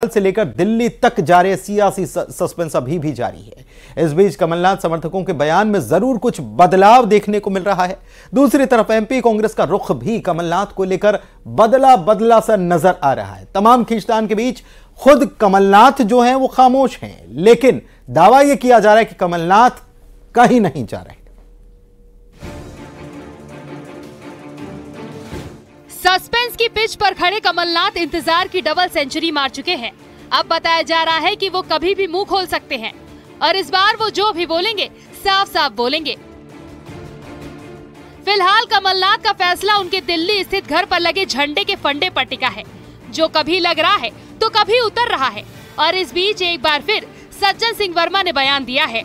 से लेकर दिल्ली तक जारी सियासी सस्पेंस अभी भी जारी है। इस बीच कमलनाथ समर्थकों के बयान में जरूर कुछ बदलाव देखने को मिल रहा है। दूसरी तरफ एमपी कांग्रेस का रुख भी कमलनाथ को लेकर बदला सा नजर आ रहा है। तमाम खींचतान के बीच खुद कमलनाथ जो हैं वो खामोश हैं, लेकिन दावा यह किया जा रहा है कि कमलनाथ कहीं नहीं जा रहे। सस्पेंस की पिच पर खड़े कमलनाथ इंतजार की डबल सेंचुरी मार चुके हैं। अब बताया जा रहा है कि वो कभी भी मुंह खोल सकते हैं और इस बार वो जो भी बोलेंगे साफ साफ बोलेंगे। फिलहाल कमलनाथ का फैसला उनके दिल्ली स्थित घर पर लगे झंडे के फंडे पर टिका है, जो कभी लग रहा है तो कभी उतर रहा है। और इस बीच एक बार फिर सज्जन सिंह वर्मा ने बयान दिया है।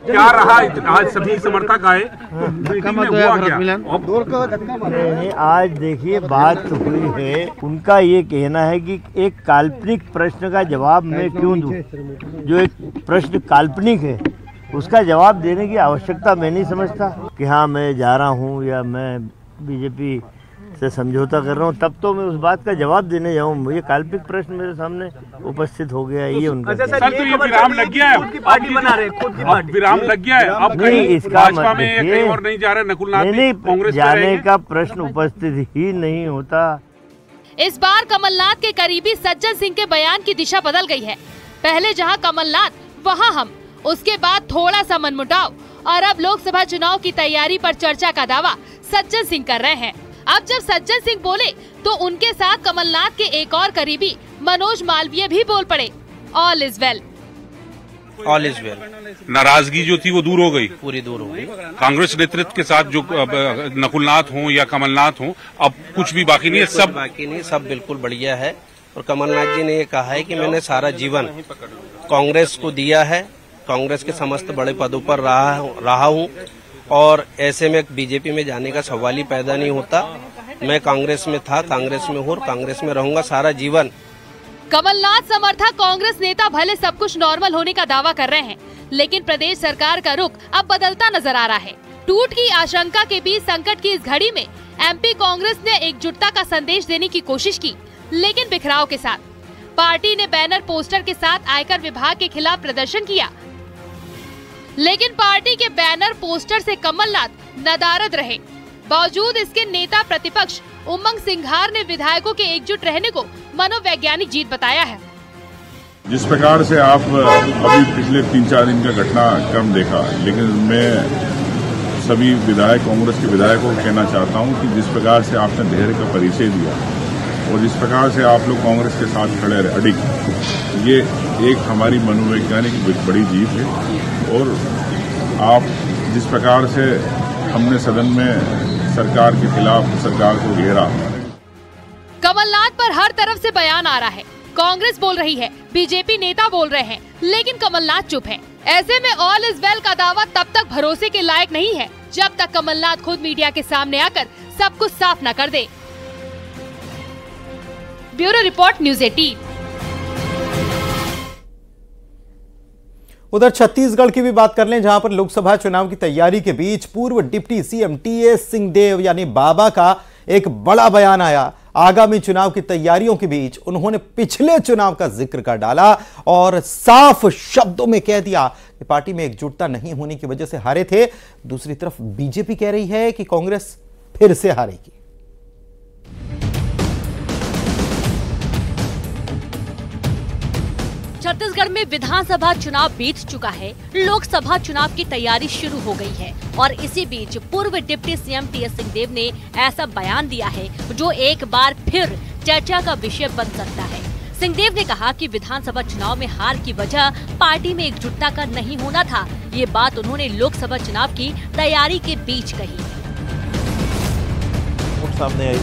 क्या रहा आज सभी समर्थक आए, आज देखिए बात हुई है, उनका ये कहना है कि एक काल्पनिक प्रश्न का जवाब मैं क्यों दूं, जो एक प्रश्न काल्पनिक है उसका जवाब देने की आवश्यकता मैं नहीं समझता कि हाँ मैं जा रहा हूँ या मैं बीजेपी से समझौता कर रहा हूँ, तब तो मैं उस बात का जवाब देने जाऊँ। मुझे काल्पनिक प्रश्न मेरे सामने उपस्थित हो गया, ये उनका। सर तो ये विराम लग गया है, पार्टी बना रहे, खुद की पार्टी विराम लग गया है। अब नहीं, इसका भाजपा में कहीं और नहीं जा रहे, नकुलनाथ नहीं, कांग्रेस जाने का प्रश्न उपस्थित ही नहीं होता। इस बार कमलनाथ के करीबी सज्जन सिंह के बयान की दिशा बदल गई है। पहले जहां कमलनाथ वहां हम, उसके बाद थोड़ा सा मनमुटाव और अब लोकसभा चुनाव की तैयारी पर चर्चा का दावा सज्जन सिंह कर रहे हैं। अब जब सज्जन सिंह बोले तो उनके साथ कमलनाथ के एक और करीबी मनोज मालवीय भी बोल पड़े। All is well, all is well. नाराजगी जो थी वो दूर हो गई, पूरी दूर हो गई। कांग्रेस नेतृत्व के साथ जो नकुलनाथ हो या कमलनाथ हो, अब कुछ भी बाकी नहीं है, सब बाकी नहीं, सब बिल्कुल बढ़िया है। और कमलनाथ जी ने ये कहा है कि मैंने सारा जीवन कांग्रेस को दिया है, कांग्रेस के समस्त बड़े पदों पर रहा हूँ और ऐसे में बीजेपी में जाने का सवाल ही पैदा नहीं होता। मैं कांग्रेस में था, कांग्रेस में हूँ और कांग्रेस में रहूंगा सारा जीवन। कमलनाथ समर्थक कांग्रेस नेता भले सब कुछ नॉर्मल होने का दावा कर रहे हैं, लेकिन प्रदेश सरकार का रुख अब बदलता नजर आ रहा है। टूट की आशंका के बीच संकट की इस घड़ी में एमपी कांग्रेस ने एकजुटता का संदेश देने की कोशिश की, लेकिन बिखराव के साथ। पार्टी ने बैनर पोस्टर के साथ आयकर विभाग के खिलाफ प्रदर्शन किया, लेकिन पार्टी के बैनर पोस्टर से कमलनाथ नदारद रहे। बावजूद इसके नेता प्रतिपक्ष उमंग सिंघार ने विधायकों के एकजुट रहने को मनोवैज्ञानिक जीत बताया है। जिस प्रकार से आप अभी पिछले 3-4 दिन का घटनाक्रम देखा, लेकिन मैं सभी विधायक, कांग्रेस के विधायकों को कहना चाहता हूं कि जिस प्रकार से आपने धैर्य का परिचय दिया और जिस प्रकार से आप लोग कांग्रेस के साथ खड़े रहे अडिग, ये एक हमारी मनोवैज्ञानिक बड़ी जीत है। और आप जिस प्रकार से हमने सदन में सरकार के खिलाफ सरकार को घेरा। कमलनाथ पर हर तरफ से बयान आ रहा है, कांग्रेस बोल रही है, बीजेपी नेता बोल रहे हैं, लेकिन कमलनाथ चुप है। ऐसे में ऑल इज वेल का दावा तब तक भरोसे के लायक नहीं है जब तक कमलनाथ खुद मीडिया के सामने आकर सब कुछ साफ न कर दे। Bureau report, news 18। उधर छत्तीसगढ़ की भी बात कर लें, जहां पर लोकसभा चुनाव की तैयारी के बीच पूर्व डिप्टी सीएम टीएस सिंहदेव यानी बाबा का एक बड़ा बयान आया। आगामी चुनाव की तैयारियों के बीच उन्होंने पिछले चुनाव का जिक्र कर डाला और साफ शब्दों में कह दिया कि पार्टी में एकजुटता नहीं होने की वजह से हारे थे। दूसरी तरफ बीजेपी कह रही है कि कांग्रेस फिर से हारेगी। छत्तीसगढ़ में विधानसभा चुनाव बीत चुका है, लोकसभा चुनाव की तैयारी शुरू हो गई है और इसी बीच पूर्व डिप्टी सीएम टीएस सिंहदेव ने ऐसा बयान दिया है जो एक बार फिर चर्चा का विषय बन सकता है। सिंहदेव ने कहा कि विधानसभा चुनाव में हार की वजह पार्टी में एकजुटता का नहीं होना था। ये बात उन्होंने लोकसभा चुनाव की तैयारी के बीच कही। सामने आई,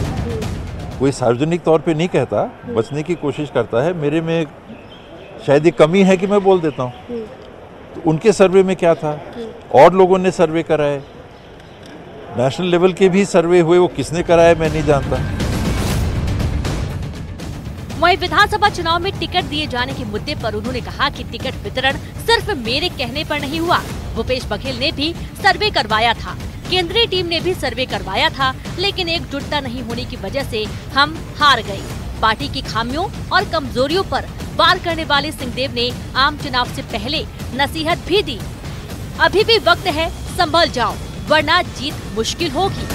कोई सार्वजनिक तौर पे नहीं कहता, बचने की कोशिश करता है। मेरे में शायद ये कमी है कि मैं बोल देता हूँ। तो उनके सर्वे में क्या था, और लोगों ने सर्वे कराए, नेशनल लेवल के भी सर्वे हुए, वो किसने कराए मैं नहीं जानता। वहीं विधानसभा चुनाव में टिकट दिए जाने के मुद्दे पर उन्होंने कहा कि टिकट वितरण सिर्फ मेरे कहने पर नहीं हुआ। भूपेश बघेल ने भी सर्वे करवाया था, केंद्रीय टीम ने भी सर्वे करवाया था, लेकिन एकजुटता नहीं होने की वजह से हम हार गए। पार्टी की खामियों और कमजोरियों पर वार करने वाले सिंहदेव ने आम चुनाव से पहले नसीहत भी दी। अभी भी वक्त है, संभल जाओ वरना जीत मुश्किल होगी।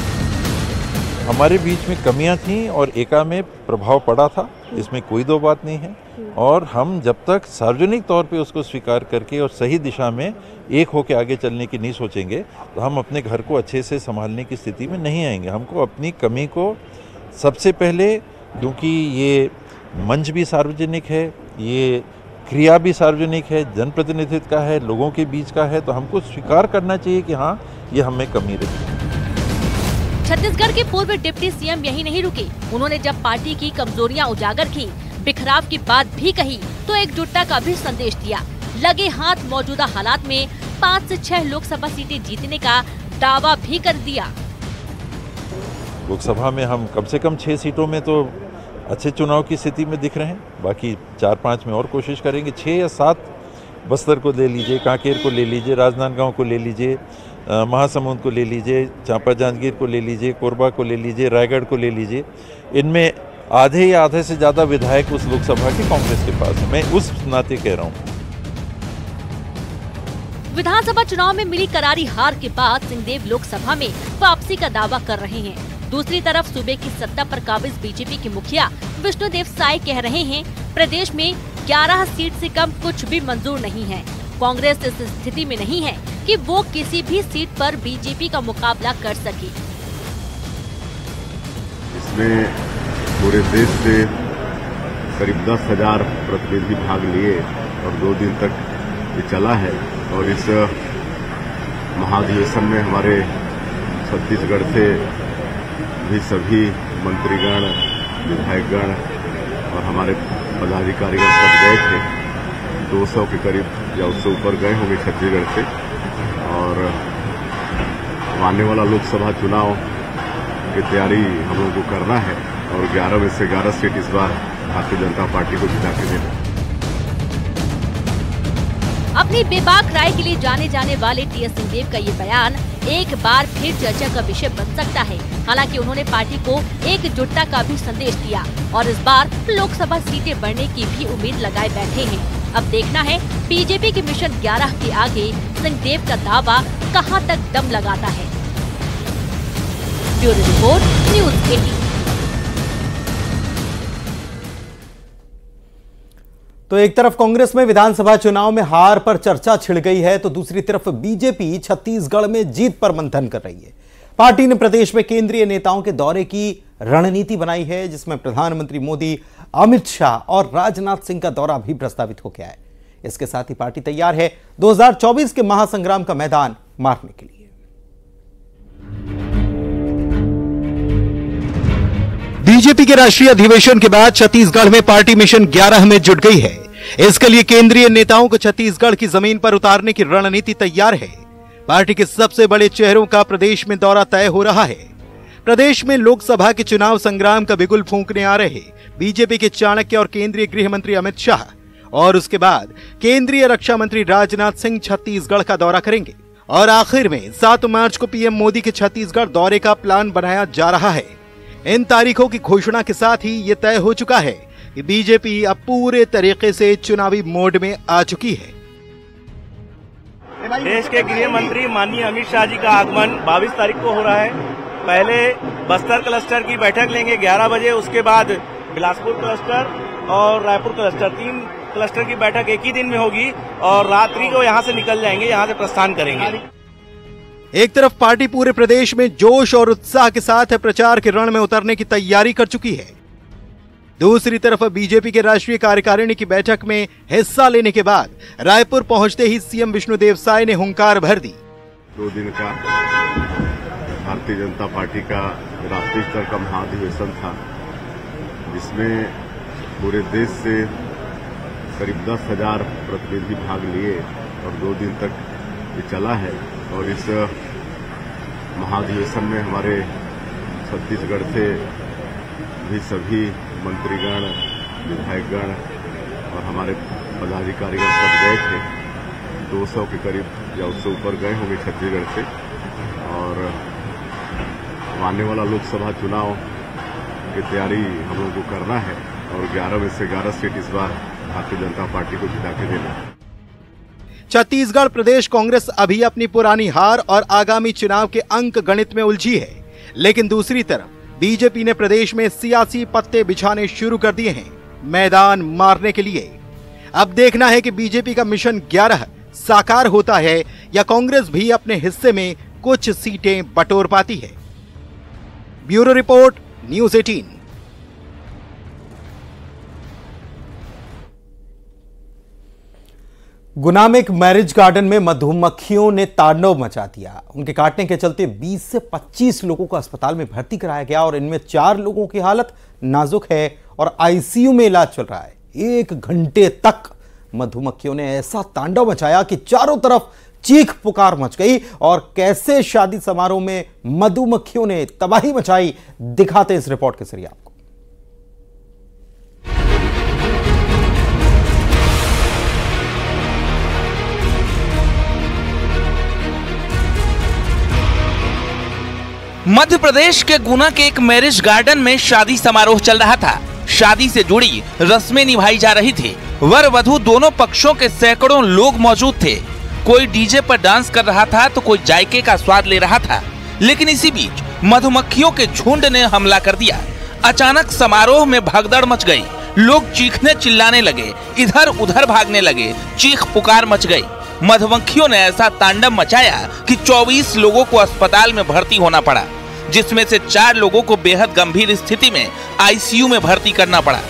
हमारे बीच में कमियां थीं और एका में प्रभाव पड़ा था, इसमें कोई दो बात नहीं है। और हम जब तक सार्वजनिक तौर पे उसको स्वीकार करके और सही दिशा में एक होकर आगे चलने की नहीं सोचेंगे तो हम अपने घर को अच्छे से संभालने की स्थिति में नहीं आएंगे। हमको अपनी कमी को सबसे पहले, क्योंकि ये मंच भी सार्वजनिक है, ये क्रिया भी सार्वजनिक है, जनप्रतिनिधित्व का है, लोगों के बीच का है, तो हमको स्वीकार करना चाहिए कि हाँ, ये हमें कमी रही। छत्तीसगढ़ के पूर्व डिप्टी सीएम यही नहीं रुके। उन्होंने जब पार्टी की कमजोरियां उजागर की, बिखराव की बात भी कही तो एकजुटता का भी संदेश दिया। लगे हाथ मौजूदा हालात में 5 से 6 लोकसभा सीटें जीतने का दावा भी कर दिया। लोकसभा में हम कम से कम 6 सीटों में तो अच्छे चुनाव की स्थिति में दिख रहे हैं, बाकी 4-5 में और कोशिश करेंगे। 6 या 7 बस्तर को ले लीजिए, कांकेर को ले लीजिए, राजनांदगांव को ले लीजिए, महासमुंद को ले लीजिए, चांपा जांजगीर को ले लीजिए, कोरबा को ले लीजिए, रायगढ़ को ले लीजिए। इनमें आधे या आधे से ज्यादा विधायक उस लोकसभा के कांग्रेस के पास है। मैं उस नाते कह रहा हूँ। विधानसभा चुनाव में मिली करारी हार के बाद सिंहदेव लोकसभा में वापसी का दावा कर रहे हैं। दूसरी तरफ सूबे की सत्ता पर काबिज बीजेपी के मुखिया विष्णुदेव साय कह रहे हैं, प्रदेश में 11 सीट से कम कुछ भी मंजूर नहीं है। कांग्रेस इस स्थिति में नहीं है कि वो किसी भी सीट पर बीजेपी का मुकाबला कर सके। इसमें पूरे देश से करीब 10,000 प्रतिनिधि भाग लिए और 2 दिन तक ये चला है। और इस महाधिवेशन में हमारे छत्तीसगढ़ से भी सभी मंत्रीगण, विधायकगण और हमारे पदाधिकारीगण सब गए थे। 200 के करीब या उससे ऊपर गए होंगे छत्तीसगढ़ से। और आने वाला लोकसभा चुनाव की तैयारी हम लोगों को करना है और 11 में से 11 सीट इस बार भारतीय जनता पार्टी को जिता के देना। अपनी बेबाक राय के लिए जाने जाने वाले टीएस सिंहदेव का ये बयान एक बार फिर चर्चा का विषय बन सकता है। हालांकि उन्होंने पार्टी को एकजुटता का भी संदेश दिया और इस बार लोकसभा सीटें बढ़ने की भी उम्मीद लगाए बैठे हैं। अब देखना है बीजेपी के मिशन 11 के आगे सिंहदेव का दावा कहां तक दम लगाता है। Bureau report, news 18। तो एक तरफ कांग्रेस में विधानसभा चुनाव में हार पर चर्चा छिड़ गई है, तो दूसरी तरफ बीजेपी छत्तीसगढ़ में जीत पर मंथन कर रही है। पार्टी ने प्रदेश में केंद्रीय नेताओं के दौरे की रणनीति बनाई है, जिसमें प्रधानमंत्री मोदी, अमित शाह और राजनाथ सिंह का दौरा भी प्रस्तावित हो गया है। इसके साथ ही पार्टी तैयार है 2024 के महासंग्राम का मैदान मारने के लिए। बीजेपी के राष्ट्रीय अधिवेशन के बाद छत्तीसगढ़ में पार्टी मिशन 11 में जुट गई है। इसके लिए केंद्रीय नेताओं को छत्तीसगढ़ की जमीन पर उतारने की रणनीति तैयार है। पार्टी के सबसे बड़े चेहरों का प्रदेश में दौरा तय हो रहा है। प्रदेश में लोकसभा के चुनाव संग्राम का बिगुल फूंकने आ रहे बीजेपी के चाणक्य और केंद्रीय गृह मंत्री अमित शाह और उसके बाद केंद्रीय रक्षा मंत्री राजनाथ सिंह छत्तीसगढ़ का दौरा करेंगे और आखिर में 7 मार्च को पीएम मोदी के छत्तीसगढ़ दौरे का प्लान बनाया जा रहा है। इन तारीखों की घोषणा के साथ ही ये तय हो चुका है कि बीजेपी अब पूरे तरीके से चुनावी मोड में आ चुकी है। देश के गृह मंत्री माननीय अमित शाह जी का आगमन 22 तारीख को हो रहा है। पहले बस्तर क्लस्टर की बैठक लेंगे 11 बजे, उसके बाद बिलासपुर क्लस्टर और रायपुर क्लस्टर, 3 क्लस्टर की बैठक एक ही दिन में होगी और रात्रि को यहाँ से निकल जाएंगे, यहाँ से प्रस्थान करेंगे। एक तरफ पार्टी पूरे प्रदेश में जोश और उत्साह के साथ प्रचार के रण में उतरने की तैयारी कर चुकी है। दूसरी तरफ बीजेपी के राष्ट्रीय कार्यकारिणी की बैठक में हिस्सा लेने के बाद रायपुर पहुंचते ही सीएम विष्णुदेव साय ने हुंकार भर दी। 2 दिन का भारतीय जनता पार्टी का राष्ट्रीय स्तर का महाधिवेशन था, जिसमें पूरे देश से करीब 10,000 प्रतिनिधि भाग लिए और 2 दिन तक ये चला है। और इस महाधिवेशन में हमारे छत्तीसगढ़ से भी सभी मंत्रीगण, विधायकगण और हमारे पदाधिकारीगण सब गए थे। 200 के करीब या उससे ऊपर गए होंगे छत्तीसगढ़ से। और आने वाला लोकसभा चुनाव की तैयारी हम लोगों को करना है और 11 में से 11 सीट इस बार भारतीय जनता पार्टी को जिता के देना। छत्तीसगढ़ प्रदेश कांग्रेस अभी अपनी पुरानी हार और आगामी चुनाव के अंक गणित में उलझी है, लेकिन दूसरी तरफ बीजेपी ने प्रदेश में सियासी पत्ते बिछाने शुरू कर दिए हैं मैदान मारने के लिए। अब देखना है कि बीजेपी का मिशन 11 साकार होता है या कांग्रेस भी अपने हिस्से में कुछ सीटें बटोर पाती है। Bureau report, news 18। गुना में एक मैरिज गार्डन में मधुमक्खियों ने तांडव मचा दिया। उनके काटने के चलते 20 से 25 लोगों को अस्पताल में भर्ती कराया गया और इनमें 4 लोगों की हालत नाजुक है और आईसीयू में इलाज चल रहा है। 1 घंटे तक मधुमक्खियों ने ऐसा तांडव मचाया कि चारों तरफ चीख पुकार मच गई। और कैसे शादी समारोह में मधुमक्खियों ने तबाही मचाई, दिखाते इस रिपोर्ट के जरिए आपको। मध्य प्रदेश के गुना के एक मैरिज गार्डन में शादी समारोह चल रहा था। शादी से जुड़ी रस्में निभाई जा रही थी। वर वधू दोनों पक्षों के सैकड़ों लोग मौजूद थे। कोई डीजे पर डांस कर रहा था तो कोई जायके का स्वाद ले रहा था। लेकिन इसी बीच मधुमक्खियों के झुंड ने हमला कर दिया। अचानक समारोह में भगदड़ मच गई। लोग चीखने चिल्लाने लगे, इधर उधर भागने लगे, चीख पुकार मच गई। मधुमक्खियों ने ऐसा तांडव मचाया कि 24 लोगों को अस्पताल में भर्ती होना पड़ा, जिसमें से 4 लोगों को बेहद गंभीर स्थिति में आईसीयू में भर्ती करना पड़ा।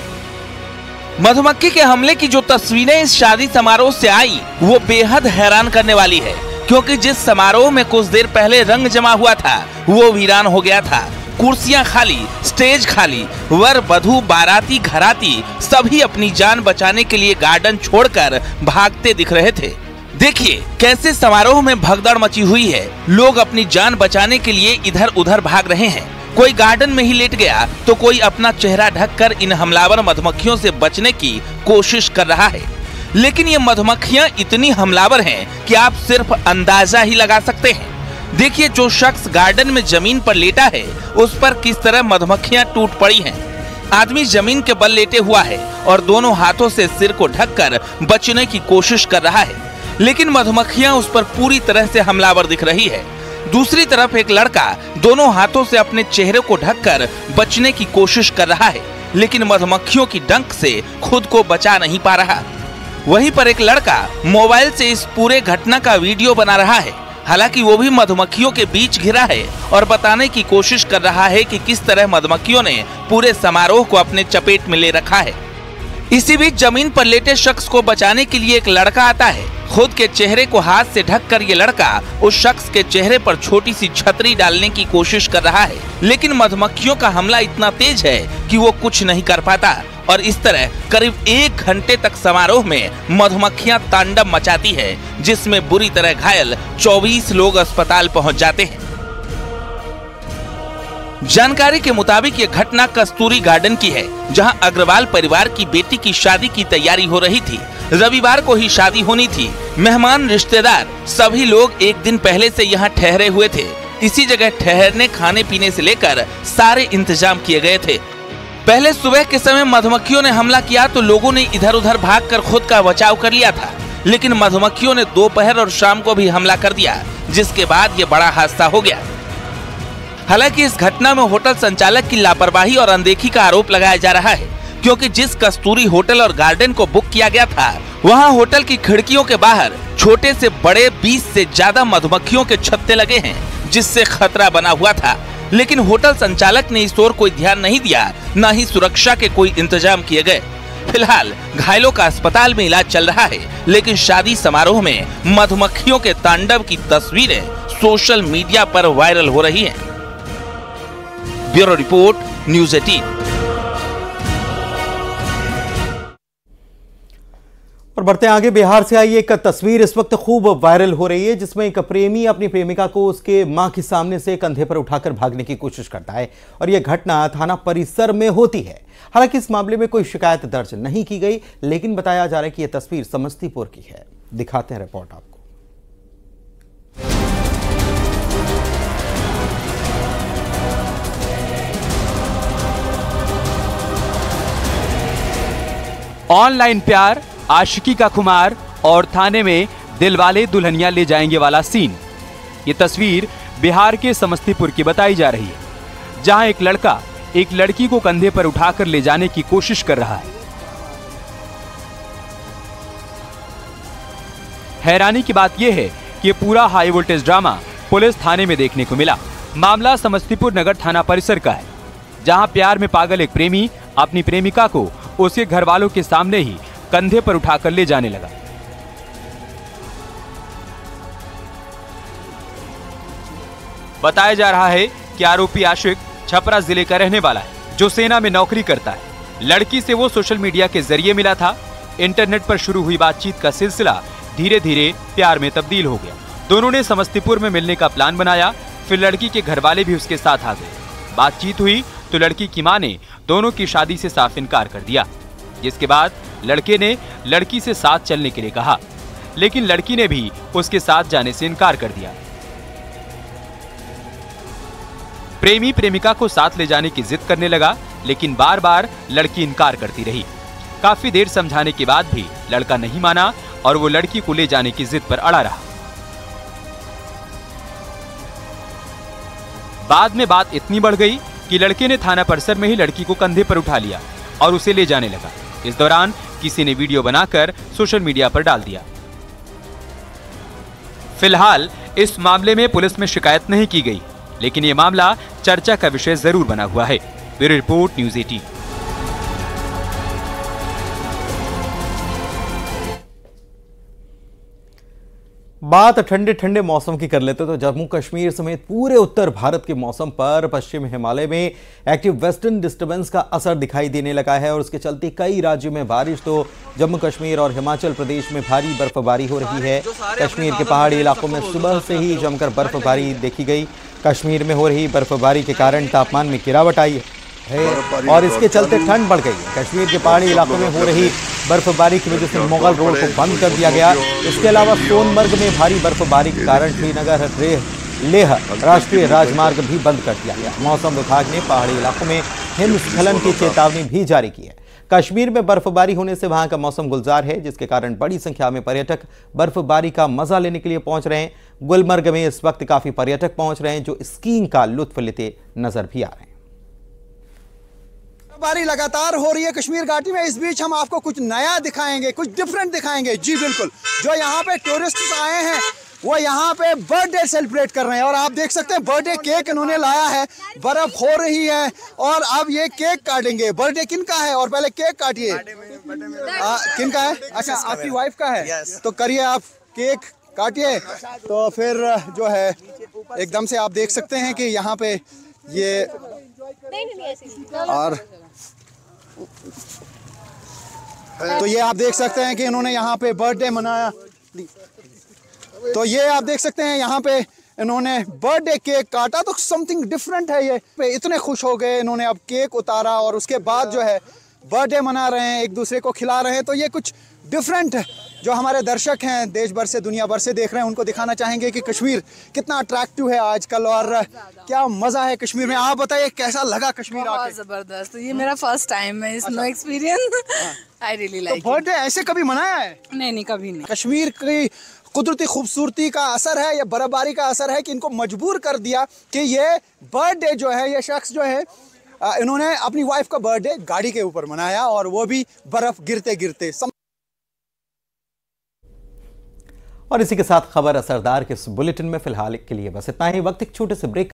मधुमक्खी के हमले की जो तस्वीरें इस शादी समारोह से आई वो बेहद हैरान करने वाली है, क्योंकि जिस समारोह में कुछ देर पहले रंग जमा हुआ था वो वीरान हो गया था। कुर्सियां खाली, स्टेज खाली, वर वधू बाराती घराती सभी अपनी जान बचाने के लिए गार्डन छोड़कर भागते दिख रहे थे। देखिए कैसे समारोह में भगदड़ मची हुई है। लोग अपनी जान बचाने के लिए इधर उधर भाग रहे हैं। कोई गार्डन में ही लेट गया तो कोई अपना चेहरा ढककर इन हमलावर मधुमक्खियों से बचने की कोशिश कर रहा है। लेकिन ये मधुमक्खियां इतनी हमलावर हैं कि आप सिर्फ अंदाजा ही लगा सकते हैं। देखिए जो शख्स गार्डन में जमीन पर लेटा है उस पर किस तरह मधुमक्खियां टूट पड़ी हैं। आदमी जमीन के बल लेटे हुआ है और दोनों हाथों से सिर को ढककर बचने की कोशिश कर रहा है, लेकिन मधुमक्खियां उस पर पूरी तरह से हमलावर दिख रही है। दूसरी तरफ एक लड़का दोनों हाथों से अपने चेहरे को ढककर बचने की कोशिश कर रहा है, लेकिन मधुमक्खियों की डंक से खुद को बचा नहीं पा रहा। वहीं पर एक लड़का मोबाइल से इस पूरे घटना का वीडियो बना रहा है। हालांकि वो भी मधुमक्खियों के बीच घिरा है और बताने की कोशिश कर रहा है कि किस तरह मधुमक्खियों ने पूरे समारोह को अपने चपेट में ले रखा है। इसी बीच जमीन पर लेटे शख्स को बचाने के लिए एक लड़का आता है। खुद के चेहरे को हाथ से ढककर ये लड़का उस शख्स के चेहरे पर छोटी सी छतरी डालने की कोशिश कर रहा है, लेकिन मधुमक्खियों का हमला इतना तेज है कि वो कुछ नहीं कर पाता और इस तरह करीब 1 घंटे तक समारोह में मधुमक्खियां तांडव मचाती है, जिसमें बुरी तरह घायल 24 लोग अस्पताल पहुंच जाते हैं। जानकारी के मुताबिक ये घटना कस्तूरी गार्डन की है, जहां अग्रवाल परिवार की बेटी की शादी की तैयारी हो रही थी। रविवार को ही शादी होनी थी। मेहमान, रिश्तेदार सभी लोग एक दिन पहले से यहाँ ठहरे हुए थे। इसी जगह ठहरने, खाने पीने से लेकर सारे इंतजाम किए गए थे। पहले सुबह के समय मधुमक्खियों ने हमला किया तो लोगों ने इधर उधर भागकर खुद का बचाव कर लिया था, लेकिन मधुमक्खियों ने दोपहर और शाम को भी हमला कर दिया, जिसके बाद ये बड़ा हादसा हो गया। हालांकि इस घटना में होटल संचालक की लापरवाही और अनदेखी का आरोप लगाया जा रहा है, क्योंकि जिस कस्तूरी होटल और गार्डन को बुक किया गया था वहां होटल की खिड़कियों के बाहर छोटे से बड़े 20 से ज्यादा मधुमक्खियों के छत्ते लगे हैं, जिससे खतरा बना हुआ था। लेकिन होटल संचालक ने इस ओर कोई ध्यान नहीं दिया, न ही सुरक्षा के कोई इंतजाम किए गए। फिलहाल घायलों का अस्पताल में इलाज चल रहा है, लेकिन शादी समारोह में मधुमक्खियों के तांडव की तस्वीरें सोशल मीडिया पर वायरल हो रही हैं। Bureau report, news 18। और बढ़ते आगे, बिहार से आई एक तस्वीर इस वक्त खूब वायरल हो रही है, जिसमें एक प्रेमी अपनी प्रेमिका को उसके मां के सामने से कंधे पर उठाकर भागने की कोशिश करता है और यह घटना थाना परिसर में होती है। हालांकि इस मामले में कोई शिकायत दर्ज नहीं की गई, लेकिन बताया जा रहा है कि यह तस्वीर समस्तीपुर की है। दिखाते हैं रिपोर्ट आपको। ऑनलाइन प्यार, आशिकी का खुमार और थाने में दिलवाले दुल्हनिया ले जाएंगे वाला सीन। ये तस्वीर बिहार के समस्तीपुर की बताई जा रही है, जहां एक लड़का एक लड़की को कंधे पर उठाकर ले जाने की कोशिश कर रहा है। हैरानी की बात यह है कि पूरा हाई वोल्टेज ड्रामा पुलिस थाने में देखने को मिला। मामला समस्तीपुर नगर थाना परिसर का है, जहां प्यार में पागल एक प्रेमी अपनी प्रेमिका को उसके घर वालों के सामने ही कंधे पर उठाकर ले जाने लगा। बताया जा रहा है कि आरोपी आशिक छपरा जिले का रहने वाला है, जो सेना में नौकरी करता है। लड़की से वो सोशल मीडिया के जरिए मिला था। इंटरनेट पर शुरू हुई बातचीत का सिलसिला धीरे धीरे प्यार में तब्दील हो गया। दोनों ने समस्तीपुर में मिलने का प्लान बनाया, फिर लड़की के घर वाले भी उसके साथ आ गए। बातचीत हुई तो लड़की की मां ने दोनों की शादी से साफ इनकार कर दिया, जिसके बाद लड़के ने लड़की से साथ चलने के लिए कहा, लेकिन लड़की ने भी उसके साथ जाने से इनकार कर दिया। प्रेमी प्रेमिका को साथ ले जाने की जिद करने लगा, लेकिन बार बार लड़की इनकार करती रही। काफी देर समझाने के बाद भी लड़का नहीं माना और वो लड़की को ले जाने की जिद पर अड़ा रहा। बाद में बात इतनी बढ़ गई कि लड़के ने थाना परिसर में ही लड़की को कंधे पर उठा लिया और उसे ले जाने लगा। इस दौरान किसी ने वीडियो बनाकर सोशल मीडिया पर डाल दिया। फिलहाल इस मामले में पुलिस में शिकायत नहीं की गई, लेकिन ये मामला चर्चा का विषय जरूर बना हुआ है। Bureau report, news 18। बात ठंडे ठंडे मौसम की कर लेते तो जम्मू कश्मीर समेत पूरे उत्तर भारत के मौसम पर पश्चिम हिमालय में एक्टिव वेस्टर्न डिस्टर्बेंस का असर दिखाई देने लगा है और उसके चलते कई राज्यों में बारिश तो जम्मू कश्मीर और हिमाचल प्रदेश में भारी बर्फबारी हो रही है। कश्मीर के पहाड़ी इलाकों में सुबह से ही जमकर बर्फबारी देखी गई। कश्मीर में हो रही बर्फबारी के कारण तापमान में गिरावट आई है और इसके चलते ठंड बढ़ गई है। कश्मीर के पहाड़ी इलाकों में हो रही बर्फबारी की वजह से मुगल रोड को बंद कर दिया गया। इसके अलावा सोनमर्ग में भारी बर्फबारी के कारण श्रीनगर लेह राष्ट्रीय राजमार्ग भी बंद कर दिया गया। मौसम विभाग ने पहाड़ी इलाकों में हिमस्खलन की चेतावनी भी जारी की है। कश्मीर में बर्फबारी होने से वहां का मौसम गुलजार है, जिसके कारण बड़ी संख्या में पर्यटक बर्फबारी का मजा लेने के लिए पहुंच रहे हैं। गुलमर्ग में इस वक्त काफी पर्यटक पहुंच रहे हैं जो स्कीइंग का लुत्फ लेते नजर भी आ रहे हैं। बर्फबारी लगातार हो रही है कश्मीर घाटी में। इस बीच हम आपको कुछ नया दिखाएंगे, कुछ डिफरेंट दिखाएंगे। जी बिल्कुल, जो यहाँ पे टूरिस्ट आए हैं वो यहाँ पे बर्थडे सेलिब्रेट कर रहे हैं और आप देख सकते हैं बर्थडे केक इन्होंने लाया है। बर्फ हो रही है और अब ये केक काटेंगे। बर्थडे किनका है और पहले केक काटिए। किनका है? अच्छा, आपकी वाइफ का है। तो करिए आप केक काटिए। तो फिर जो है एकदम से आप देख सकते हैं कि यहाँ पे ये और तो ये आप देख सकते हैं कि इन्होंने यहाँ पे बर्थडे मनाया। तो ये आप देख सकते हैं यहाँ पे इन्होंने बर्थडे केक काटा। तो समथिंग डिफरेंट है ये। इतने खुश हो गए, इन्होंने अब केक उतारा और उसके बाद जो है बर्थडे मना रहे हैं, एक दूसरे को खिला रहे हैं। तो ये कुछ डिफरेंट है। जो हमारे दर्शक हैं देश भर से, दुनिया भर से देख रहे हैं, उनको दिखाना चाहेंगे कि कश्मीर कितना अट्रैक्टिव है आजकल और क्या मजा है कश्मीर में। आप बताइए कैसा लगा कश्मीर आके? जबरदस्त। ये मेरा फर्स्ट टाइम है, इस no experience. I really like. Birthday ऐसे कभी मनाया है? नहीं, कभी नहीं। कश्मीर की कुदरती खूबसूरती का असर है या बर्फबारी का असर है कि इनको मजबूर कर दिया कि ये बर्थडे जो है, ये शख्स जो है इन्होंने अपनी वाइफ का बर्थडे गाड़ी के ऊपर मनाया और वो भी बर्फ गिरते गिरते। और इसी के साथ खबर असरदार के इस बुलेटिन में फिलहाल के लिए बस इतना ही। वक्त एक छोटे से ब्रेक